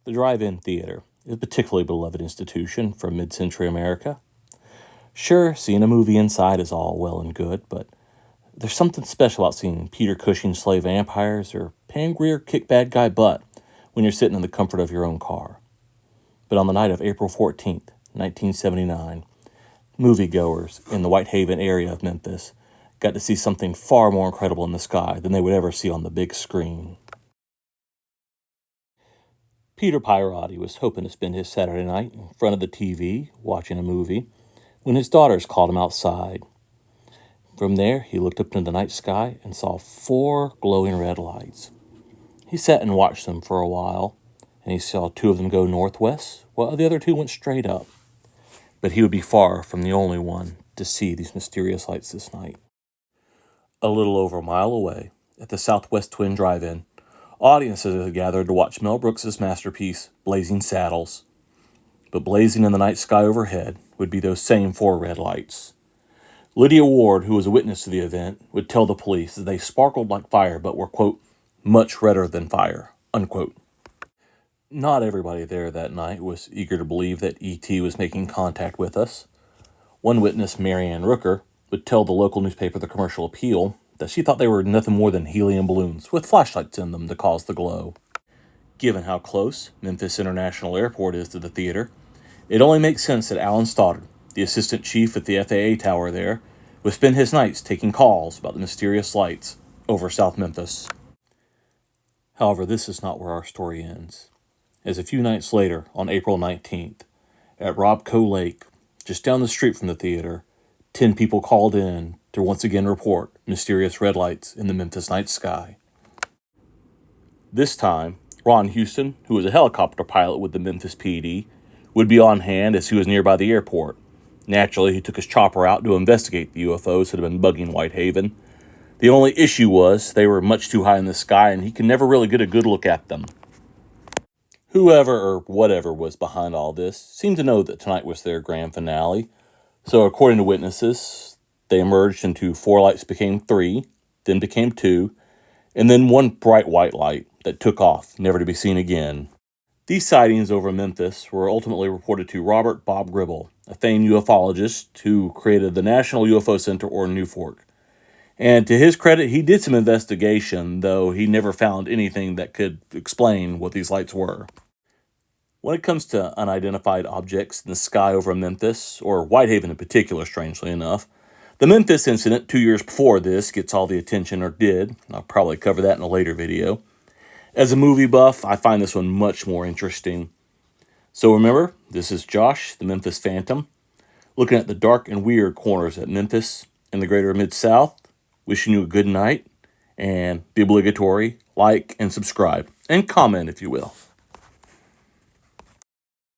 The drive-in theater is a particularly beloved institution from mid-century America. Sure, seeing a movie inside is all well and good, but there's something special about seeing Peter Cushing slay vampires or Pam Grier kick bad guy butt when you're sitting in the comfort of your own car. But on the night of April 14th, 1979, moviegoers in the Whitehaven area of Memphis got to see something far more incredible in the sky than they would ever see on the big screen. Peter Pierotti was hoping to spend his Saturday night in front of the TV watching a movie when his daughters called him outside. From there, he looked up into the night sky and saw 4 glowing red lights. He sat and watched them for a while, and he saw 2 of them go northwest, while the other 2 went straight up. But he would be far from the only one to see these mysterious lights this night. A little over a mile away, at the Southwest Twin Drive-In, audiences had gathered to watch Mel Brooks's masterpiece, Blazing Saddles. But blazing in the night sky overhead would be those same 4 red lights. Lydia Ward, who was a witness to the event, would tell the police that they sparkled like fire but were, quote, much redder than fire, unquote. Not everybody there that night was eager to believe that E.T. was making contact with us. One witness, Marianne Rooker, would tell the local newspaper, The Commercial Appeal, that she thought they were nothing more than helium balloons with flashlights in them to cause the glow. Given how close Memphis International Airport is to the theater, it only makes sense that Alan Stoddard, the assistant chief at the FAA tower there, would spend his nights taking calls about the mysterious lights over South Memphis. However, this is not where our story ends. As a few nights later, on April 19th, at Robco Lake, just down the street from the theater, 10 people called in to once again report mysterious red lights in the Memphis night sky. This time, Ron Houston, who was a helicopter pilot with the Memphis PD, would be on hand as he was nearby the airport. Naturally, he took his chopper out to investigate the UFOs that had been bugging Whitehaven. The only issue was they were much too high in the sky and he could never really get a good look at them. Whoever or whatever was behind all this seemed to know that tonight was their grand finale. So according to witnesses, they emerged into 4 lights became 3, then became 2, and then 1 bright white light that took off, never to be seen again. These sightings over Memphis were ultimately reported to Robert Bob Gribble, a famed ufologist who created the National UFO Center, or NUFORC. And to his credit, he did some investigation, though he never found anything that could explain what these lights were. When it comes to unidentified objects in the sky over Memphis, or Whitehaven in particular, strangely enough, the Memphis incident 2 years before this gets all the attention, or did. I'll probably cover that in a later video. As a movie buff, I find this one much more interesting. So remember, this is Josh, the Memphis Phantom, looking at the dark and weird corners at Memphis and the greater Mid-South, wishing you a good night, and the obligatory like and subscribe, and comment if you will.